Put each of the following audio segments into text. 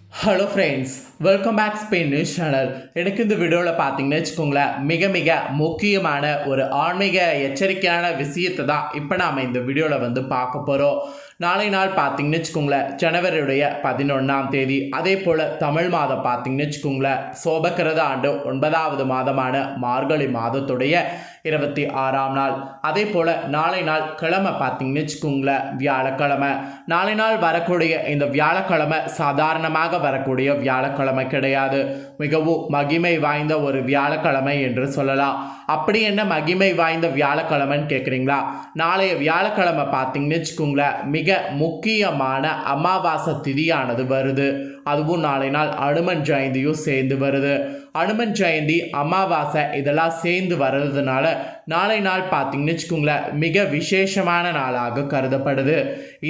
Hello friends, welcome back Spain news channel. எனக்கு இந்த வீடியோவில் பார்த்தீங்கன்னு வச்சுக்கோங்களேன், மிக முக்கியமான ஒரு ஆன்மீக எச்சரிக்கையான விஷயத்தை தான் இப்போ நாம் இந்த வீடியோவில் பார்க்க போகிறோம். நாளை நாள் பார்த்தீங்கன்னு வச்சுக்கோங்களேன், ஜனவரியுடைய 11ஆம் தேதி. அதே போல் தமிழ் மாதம் பார்த்தீங்கன்னு வச்சுக்கோங்களேன், சோபக்கிரத ஆண்டு 9வது மாதமான மார்கழி மாதத்துடைய 26ஆம் நாள். அதே போல் நாளை நாள் கிழமை பார்த்தீங்கன்னு வச்சுக்கோங்களேன், வியாழக்கிழமை. நாளை நாள் வரக்கூடிய இந்த வியாழக்கிழமை சாதாரணமாக வரக்கூடிய வியாழக்கிழமை கிடையாது. மிகவும் மகிமை வாய்ந்த ஒரு வியாழக்கிழமை என்று சொல்லலாம். அப்படி என்ன மகிமை வாய்ந்த வியாழக்கிழமைன்னு கேட்குறீங்களா? நாளைய வியாழக்கிழமை பார்த்தீங்கன்னு வச்சுக்கோங்களேன், மிக முக்கியமான அமாவாசை திதியானது வருது. அதுவும் நாளை நாள் அனுமன் ஜெயந்தியும் சேர்ந்து வருது. அனுமன் ஜெயந்தி, அமாவாசை இதெல்லாம் சேர்ந்து வர்றதுனால நாளை நாள் பார்த்தீங்கன்னு வச்சுக்கோங்களேன், மிக விசேஷமான நாளாக கருதப்படுது.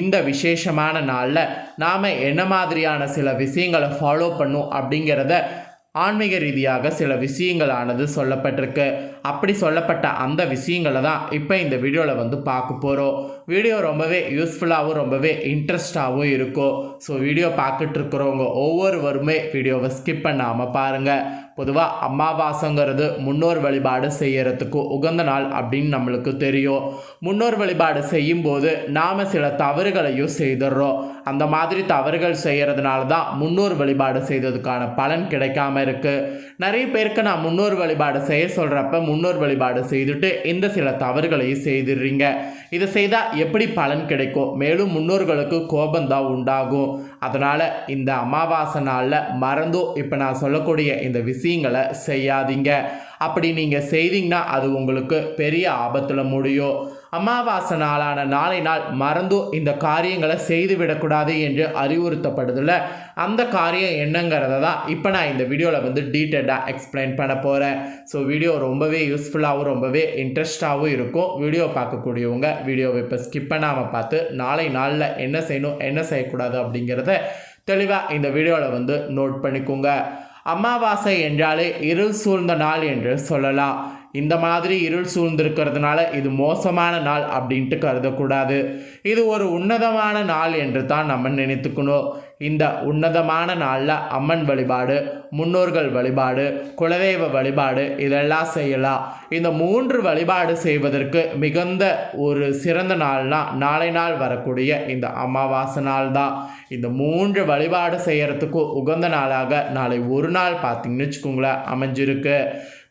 இந்த விசேஷமான நாளில் நாம் என்ன மாதிரியான சில விஷயங்களை ஃபாலோ பண்ணும் அப்படிங்கிறத ஆன்மீக ரீதியாக சில விஷயங்களானது சொல்லப்பட்டிருக்கு. அப்படி சொல்லப்பட்ட அந்த விஷயங்களை தான் இப்போ இந்த வீடியோவில் பார்க்க போகிறோம். வீடியோ ரொம்பவே யூஸ்ஃபுல்லாகவும் ரொம்பவே இன்ட்ரெஸ்டாகவும் இருக்கும். ஸோ வீடியோ பார்த்துட்டு இருக்கிறவங்க ஒவ்வொருவருமே வீடியோவை ஸ்கிப் பண்ணாமல் பாருங்கள். பொதுவாக அமாவாசைங்கிறது முன்னோர் வழிபாடு செய்யறதுக்கு உகந்த நாள் அப்படின்னு நம்மளுக்கு தெரியும். முன்னோர் வழிபாடு செய்யும்போது நாம் சில தவறுகளையும் செய்துடுறோம். அந்த மாதிரி தவறுகள் செய்கிறதுனால தான் முன்னோர் வழிபாடு செய்ததுக்கான பலன் கிடைக்காம இருக்குது. நிறைய பேருக்கு நான் முன்னோர் வழிபாடு செய்ய சொல்கிறப்ப முன்னோர் வழிபாடு செய்துட்டு இந்த சில தவறுகளையும் செய்துடுறீங்க. இதை செய்தால் எப்படி பலன் கிடைக்கும்? மேலும் முன்னோர்களுக்கு கோபந்தான் உண்டாகும். அதனால் இந்த அமாவாசை நாளில் மறந்தும் இப்போ நான் சொல்லக்கூடிய இந்த விஷயங்களை செய்யாதீங்க. அப்படி நீங்கள் செய்தீங்கன்னா அது உங்களுக்கு பெரிய ஆபத்தில் முடியும். அமாவாசை நாளான நாளை நாள் மறந்தும் இந்த காரியங்களை செய்துவிடக்கூடாது என்று அறிவுறுத்தப்படுதில்ல, அந்த காரியம் என்னங்கிறத தான் இப்போ நான் இந்த வீடியோவில் டீட்டெயிலாக எக்ஸ்பிளைன் பண்ண போகிறேன். ஸோ வீடியோ ரொம்பவே யூஸ்ஃபுல்லாகவும் ரொம்பவே இன்ட்ரெஸ்டாகவும் இருக்கும். வீடியோ பார்க்கக்கூடியவங்க வீடியோவை இப்போ ஸ்கிப் பண்ணாமல் பார்த்து நாளை நாளில் என்ன செய்யணும் என்ன செய்யக்கூடாது அப்படிங்கிறத தெளிவாக இந்த வீடியோவில் நோட் பண்ணிக்கோங்க. அமாவாசை என்றாலே இருள் சூழ்ந்த நாள் என்று சொல்லலாம். இந்த மாதிரி இருள் சூழ்ந்திருக்கிறதுனால இது மோசமான நாள் அப்படின்ட்டு கருதக்கூடாது. இது ஒரு உன்னதமான நாள் என்று தான் நம்ம நினைத்துக்கணும். இந்த உன்னதமான நாளில் அம்மன் வழிபாடு, முன்னோர்கள் வழிபாடு, குலதெய்வ வழிபாடு இதெல்லாம் செய்யலாம். இந்த 3 வழிபாடு செய்வதற்கு மிகுந்த ஒரு சிறந்த நாள்னா நாளை நாள் வரக்கூடிய இந்த அமாவாசை நாள் தான். இந்த 3 வழிபாடு செய்கிறதுக்கு உகந்த நாளாக நாளை ஒரு நாள் பார்த்திங்கன்னு வச்சுக்கோங்களேன் அமைஞ்சிருக்கு.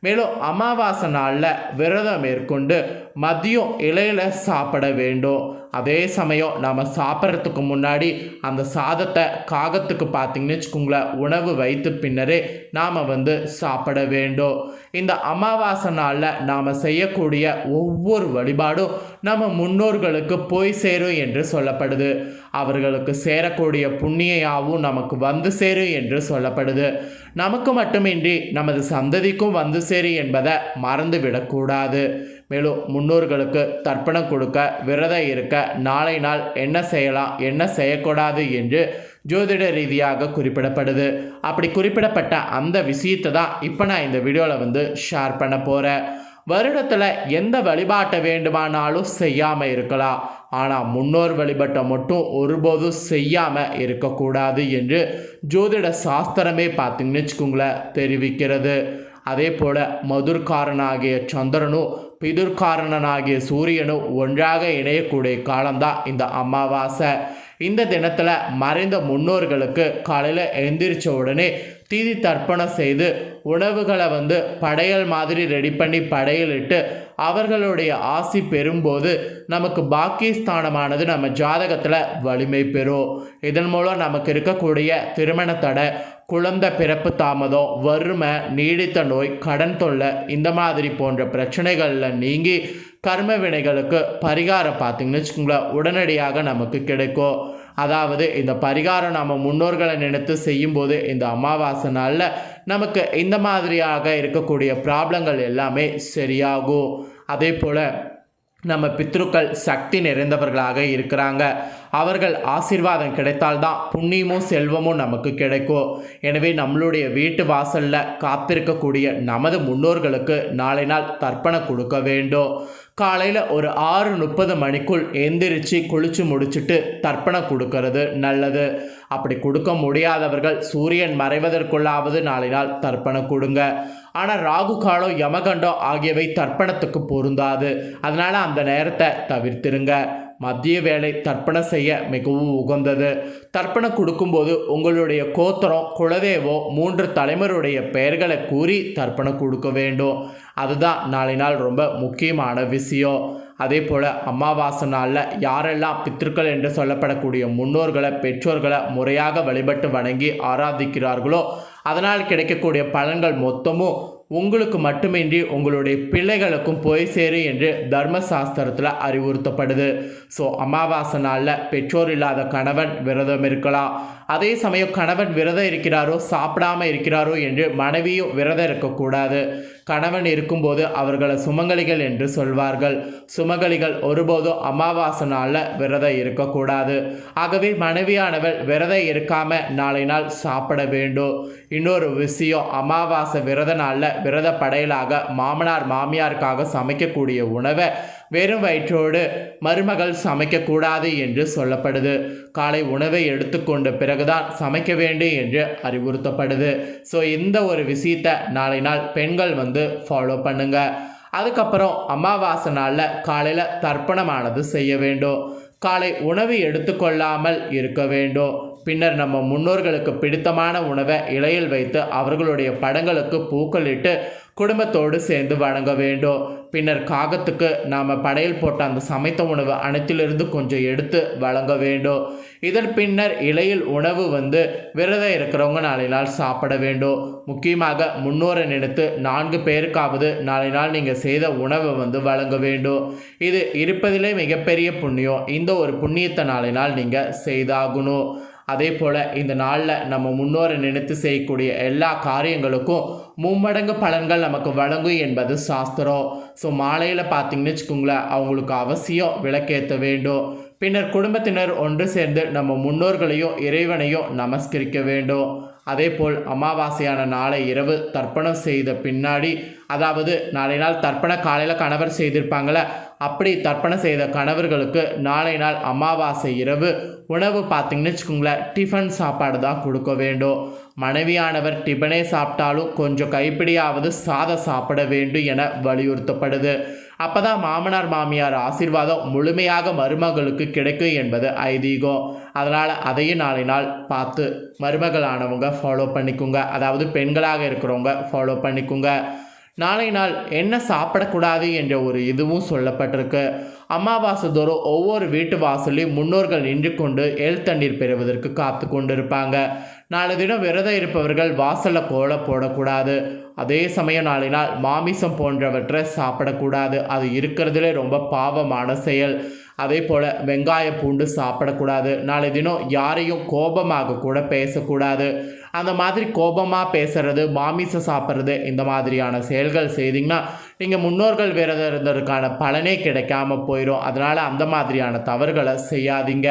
மேலும் அமாவாசை நாளில் விரதம் மேற்கொண்டு மதியம் இலையில் சாப்பிட வேண்டும். அதே சமயம் நம்ம சாப்பிட்றதுக்கு முன்னாடி அந்த சாதத்தை காகத்துக்கு பார்த்திங்கன்னு வச்சுக்கோங்களேன் உணவு வைத்து பின்னரே நாம் சாப்பிட வேண்டும். இந்த அமாவாசை நாளில் நாம் செய்யக்கூடிய ஒவ்வொரு வழிபாடும் நம்ம முன்னோர்களுக்கு போய் சேரும் என்று சொல்லப்படுது. அவர்களுக்கு சேரக்கூடிய புண்ணியாவும் நமக்கு சேரும் என்று சொல்லப்படுது. நமக்கு மட்டுமின்றி நமது சந்ததிக்கும் சேரும் என்பதை மறந்துவிடக்கூடாது. மேலும் முன்னோர்களுக்கு தர்ப்பணம் கொடுக்க, விரதம் இருக்க நாளை நாள் என்ன செய்யலாம் என்ன செய்யக்கூடாது என்று ஜோதிட ரீதியாக குறிப்பிடப்படுது. அப்படி குறிப்பிடப்பட்ட அந்த விஷயத்தை தான் இப்போ நான் இந்த வீடியோவில் ஷேர் பண்ண போகிறேன். வருடத்தில் எந்த வழிபாட்டை வேண்டுமானாலும் செய்யாமல் இருக்கலாம், ஆனால் முன்னோர் வழிபாட்டை மட்டும் ஒருபோதும் செய்யாமல் இருக்கக்கூடாது என்று ஜோதிட சாஸ்திரமே பார்த்திங்கன்னு வச்சுக்கோங்களேன் தெரிவிக்கிறது. அதே போல் மதுர்காரனாகிய சந்திரனும் பிதுர்காரனாகிய சூரியனும் ஒன்றாக இணையக்கூடிய காலம்தான் இந்த அமாவாசை. இந்த தினத்தில் மறைந்த முன்னோர்களுக்கு காலையில் எழுந்திரிச்ச உடனே தீதி தர்ப்பணம் செய்து உணவுகளை படையல் மாதிரி ரெடி பண்ணி படையலிட்டு அவர்களுடைய ஆசி பெறும்போது நமக்கு பாக்கியஸ்தானமானது நம்ம ஜாதகத்தில் வலிமை பெறும். இதன் மூலம் நமக்கு இருக்கக்கூடிய திருமண தடை, குழந்தை பிறப்பு தாமதம், வறுமை, நீடித்த நோய், கடன் தொல்லை இந்த மாதிரி போன்ற பிரச்சனைகளில் நீங்கி கர்ம வினைகளுக்கு பரிகாரம் பார்த்திங்கன்னு வச்சுக்கோங்களேன் உடனடியாக நமக்கு கிடைக்கும். அதாவது இந்த பரிகாரம் நம்ம முன்னோர்களை நினைத்து செய்யும்போது இந்த அமாவாசை நாளில் நமக்கு இந்த மாதிரியாக இருக்கக்கூடிய ப்ராப்ளங்கள் எல்லாமே சரியாகும். அதே போல் நம்ம பித்ருக்கள் சக்தி நிறைந்தவர்களாக இருக்கிறாங்க. அவர்கள் ஆசீர்வாதம் கிடைத்தால்தான் புண்ணியமும் செல்வமும் நமக்கு கிடைக்கும். எனவே நம்மளுடைய வீட்டு வாசலில் காத்திருக்கக்கூடிய நமது முன்னோர்களுக்கு நாளை நாள் தர்ப்பணம் கொடுக்க வேண்டும். காலையில் ஒரு 6:30 மணிக்குள் எந்திரிச்சு குளிச்சு முடிச்சுட்டு தர்ப்பணம் கொடுக்கறது நல்லது. அப்படி கொடுக்க முடியாதவர்கள் சூரியன் மறைவதற்குள்ளாவது நாளை நாள் தர்ப்பணம் கொடுங்க. ஆனால் ராகு காலம், யமகண்டம் ஆகியவை தர்ப்பணத்துக்கு பொருந்தாது. அதனால் அந்த நேரத்தை தவிர்த்திருங்க. மதிய வேளை தர்ப்பணம் செய்ய மிகவும் உகந்தது. தர்ப்பணம் கொடுக்கும்போது உங்களுடைய கோத்திரம், குலதெய்வோ 3 தலைமுறையுடைய பெயர்களை கூறி தர்ப்பணம் கொடுக்க வேண்டும். அதுதான் நாளை நாள் ரொம்ப முக்கியமான விஷயம். அதே போல் அமாவாசை நாளில் யாரெல்லாம் பித்திருக்கள் என்று சொல்லப்படக்கூடிய முன்னோர்களை, பெற்றோர்களை முறையாக வழிபட்டு வணங்கி ஆராதிக்கிறார்களோ அதனால் கிடைக்கக்கூடிய பலன்கள் மொத்தமும் உங்களுக்கு மட்டுமின்றி உங்களுடைய பிள்ளைகளுக்கும் போய் சேரு என்று தர்மசாஸ்திரத்தில் அறிவுறுத்தப்படுது. ஸோ அமாவாசை நாளில் பெற்றோர் இல்லாத கணவன் விரதம் இருக்கலாம். அதே சமயம் கணவன் விரதம் இருக்கிறாரோ, சாப்பிடாமல் இருக்கிறாரோ என்று மனைவியும் விரதம் இருக்கக்கூடாது. கணவன் இருக்கும்போது அவர்களை சுமங்கலிகள் என்று சொல்வார்கள். சுமங்கலிகள் ஒருபோதும் அமாவாசை நாளில் விரதம் இருக்கக்கூடாது. ஆகவே மனைவியானவள் விரதம் இருக்காமல் நாளை நாள் சாப்பிட வேண்டும். இன்னொரு விஷயம், அமாவாசை விரத நாளில் விரத படையலாக மாமனார் மாமியாருக்காக சமைக்கக்கூடிய உணவை வெறும் வயிற்றோடு மருமகள் சமைக்கக்கூடாது என்று சொல்லப்படுது. காலை உணவை எடுத்துக்கொண்ட பிறகுதான் சமைக்க வேண்டும் என்று அறிவுறுத்தப்படுது. ஸோ இந்த ஒரு விஷயத்தை நாளை நாள் பெண்கள் ஃபாலோ பண்ணுங்க. அதுக்கப்புறம் அமாவாசை நாளில் காலையில் தர்ப்பணமானது செய்ய வேண்டும். காலை உணவு எடுத்துக்கொள்ளாமல் இருக்க வேண்டும். பின்னர் நம்ம முன்னோர்களுக்கு பிடித்தமான உணவை இலையில் வைத்து அவர்களுடைய படங்களுக்கு பூக்களிட்டு குடும்பத்தோடு சேர்ந்து வணங்க வேண்டும். பின்னர் காகத்துக்கு நாம் படையல் போட்ட அந்த சமைத்த உணவு அனைத்திலிருந்து கொஞ்சம் எடுத்து வழங்க வேண்டும். இதன் பின்னர் இலையில் உணவு விரதம் இருக்கிறவங்க நாளை நாள் சாப்பிட வேண்டும். முக்கியமாக முன்னோரை நினைத்து 4 பேருக்காவது நாளை நாள் நீங்கள் செய்த உணவை வழங்க வேண்டும். இது இருப்பதிலே மிகப்பெரிய புண்ணியம். இந்த ஒரு புண்ணியத்தை நாளை நாள் நீங்கள் செய்தாகணும். அதே போல் இந்த நாளில் நம்ம முன்னோரை நினைத்து செய்யக்கூடிய எல்லா காரியங்களுக்கும் 3 மடங்கு பலன்கள் நமக்கு வழங்கும் என்பது சாஸ்திரம். ஸோ மாலையில் பார்த்தீங்கன்னு வச்சுக்கோங்களேன், அவங்களுக்கு அவசியம் விளக்கேற்ற வேண்டும். பின்னர் குடும்பத்தினர் ஒன்று சேர்ந்து நம்ம முன்னோர்களையும் இறைவனையும் நமஸ்கரிக்க வேண்டும். அதேபோல் அமாவாசையான நாளை இரவு தர்ப்பணம் செய்த பின்னாடி, அதாவது நாளை நாள் தர்ப்பண காலையில் கணவர் செய்திருப்பாங்களே, அப்படி தர்ப்பணம் செய்த கணவர்களுக்கு நாளை நாள் அமாவாசை இரவு உணவு பார்த்தீங்கன்னு வச்சுக்கோங்களேன், டிஃபன் சாப்பாடு தான் கொடுக்க வேண்டும். மனைவியானவர் டிஃபனே சாப்பிட்டாலும் கொஞ்சம் கைப்பிடியாவது சாதம் சாப்பிட வேண்டும் என வலியுறுத்தப்படுது. அப்போ தான் மாமனார் மாமியார் ஆசீர்வாதம் முழுமையாக மருமகளுக்கு கிடைக்கும் என்பது ஐதீகம். அதனால் அதையும் நாளை நாள் பார்த்து மருமகளானவங்க ஃபாலோ பண்ணிக்கோங்க. அதாவது பெண்களாக இருக்கிறவங்க ஃபாலோ பண்ணிக்கோங்க. நாளை நாள் என்ன சாப்பிடக்கூடாது என்ற ஒரு இதுவும் சொல்லப்பட்டிருக்கு. அமாவாசை தோறும் ஒவ்வொரு வீட்டு வாசலையும் முன்னோர்கள் நின்று கொண்டு தண்ணீர் பெறுவதற்கு காத்து கொண்டு இருப்பாங்க. நாளை தினம் விரதம் இருப்பவர்கள் வாசலில் கோலம் போடக்கூடாது. அதே சமயம் நாளை நாள் மாமிசம் போன்றவற்றை சாப்பிடக்கூடாது. அது இருக்கிறதுலே ரொம்ப பாவமான செயல். அதே போல் வெங்காய பூண்டு சாப்பிடக்கூடாது. நாளை தினம் யாரையும் கோபமாக கூட பேசக்கூடாது. அந்த மாதிரி கோபமாக பேசுறது, மாமிசம் சாப்பிட்றது, இந்த மாதிரியான செயல்கள் செய்திங்கன்னா நீங்கள் முன்னோர்கள் விரதம் இருந்ததுக்கான பலனே கிடைக்காம போயிடும். அதனால் அந்த மாதிரியான தவறுகளை செய்யாதீங்க.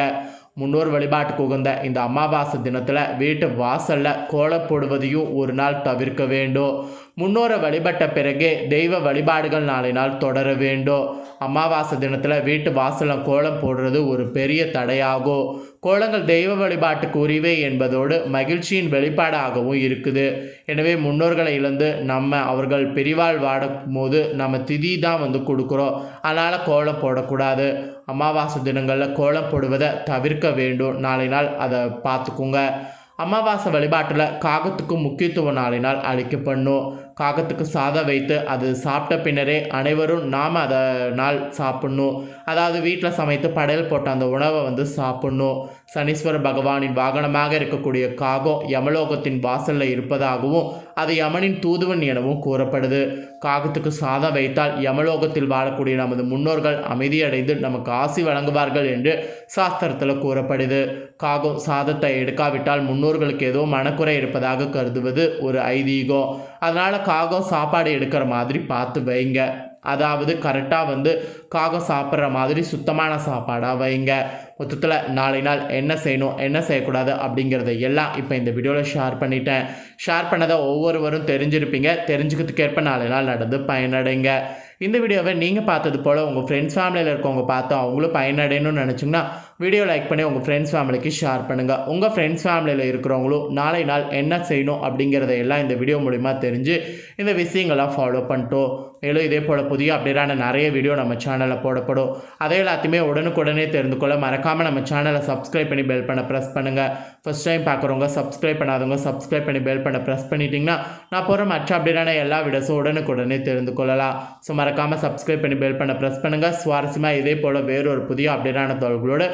முன்னோர் வழிபாட்டுக்கு உகந்த இந்த அமாவாசை தினத்தில் வீட்டு வாசலில் கோலம் போடுவதையும் ஒரு நாள் தவிர்க்க வேண்டும். முன்னோரை வழிபட்ட பிறகே தெய்வ வழிபாடுகள் நாளை நாள் தொடர வேண்டும். அமாவாசை தினத்தில் வீட்டு வாசலில் கோலம் போடுறது ஒரு பெரிய தடையாகும். கோலங்கள் தெய்வ வழிபாட்டுக்கு உரிவே என்பதோடு மகிழ்ச்சியின் வெளிப்பாடாகவும் இருக்குது. எனவே முன்னோர்களை இழந்து அவர்கள் பிரிவால் வாடும் போது நம்ம திதி தான் கொடுக்குறோம். அதனால் கோலம் போடக்கூடாது. அமாவாசை தினங்களில் கோலம் போடுவதை தவிர்க்க வேண்டும். நாளை நாள் அதை பார்த்துக்குங்க. அமாவாசை வழிபாட்டில் காகத்துக்கு முக்கியத்துவம் நாளை நாள் அளிக்கப்படணும். காகத்துக்கு சாதம் வைத்து அது சாப்பிட்ட பின்னரே அனைவரும் நாம் அதை நாள் சாப்பிட்ணும். அதாவது வீட்டில் சமைத்து படையல் போட்ட அந்த உணவை சாப்பிட்ணும். சனீஸ்வர பகவானின் வாகனமாக இருக்கக்கூடிய காகம் யமலோகத்தின் வாசலில் இருப்பதாகவும் அது யமனின் தூதுவன் எனவும் கூறப்படுது. காகத்துக்கு சாதம் வைத்தால் யமலோகத்தில் வாழக்கூடிய நமது முன்னோர்கள் அமைதியடைந்து நமக்கு ஆசி வழங்குவார்கள் என்று சாஸ்திரத்தில் கூறப்படுது. காகம் சாதத்தை எடுக்காவிட்டால் முன்னோர்களுக்கு ஏதோ மனக்குறை இருப்பதாக கருதுவது ஒரு ஐதீகம். அதனால் காகம் சாப்பாடு எடுக்கிற மாதிரி பார்த்து வைங்க. அதாவது கரெக்டாக காகம் சாப்பிட்ற மாதிரி சுத்தமான சாப்பாடாக வைங்க. மொத்தத்தில் நாளை நாள் என்ன செய்யணும், என்ன செய்யக்கூடாது அப்படிங்கிறத எல்லாம் இப்போ இந்த வீடியோவில் ஷேர் பண்ணிட்டேன். ஷேர் பண்ணதை ஒவ்வொருவரும் தெரிஞ்சிருப்பீங்க. தெரிஞ்சுக்கிறதுக்கேற்ப நாளை நாள் நடந்து பயனடைங்க. இந்த வீடியோவை நீங்கள் பார்த்தது போல் உங்கள் ஃப்ரெண்ட்ஸ் ஃபேமிலியில் இருக்கவங்க பார்த்து அவங்களும் பயனடையணும்னு நினச்சிங்கன்னா வீடியோ லைக் பண்ணி உங்கள் ஃப்ரெண்ட்ஸ் ஃபேமிலிக்கு ஷேர் பண்ணுங்கள். உங்கள் ஃப்ரெண்ட்ஸ் ஃபேமிலியில் இருக்கிறவங்களும் நாளை நாள் என்ன செய்யணும் அப்படிங்கிறத எல்லாம் இந்த வீடியோ மூலிமா தெரிஞ்சு இந்த விஷயங்கள்லாம் ஃபாலோ பண்ணிட்டோம். மேலும் இதே போல் புதிய அப்டேட்டான நிறைய வீடியோ நம்ம சேனலில் போடப்படும். அதை எல்லாத்தையுமே உடனுக்குடனே தெரிந்து கொள்ள மறக்காமல் நம்ம சேனலை சப்ஸ்கிரைப் பண்ணி பெல் பண்ண ப்ரெஸ் பண்ணுங்கள். ஃபஸ்ட் டைம் பார்க்குறவங்க சப்ஸ்கிரைப் பண்ணாதவங்க சப்ஸ்கிரைப் பண்ணி பெல் பண்ண ப்ரெஸ் பண்ணிட்டீங்கன்னா நான் போகிற மற்ற அப்டேட்டான எல்லா வீடியோஸும் உடனுக்குடனே தெரிந்து கொள்ளலாம். ஸோ மறக்காமல் சப்ஸ்கிரைப் பண்ணி பெல் பண்ண ப்ரெஸ் பண்ணுங்கள். சுவாரஸ்யமாக இதே போல் வேறொரு புதிய அப்டேட்டான தகவல்களோடு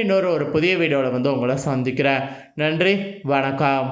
இன்னொரு புதிய வீடியோவில் வந்து உங்களை சந்திக்கிறேன். நன்றி, வணக்கம்.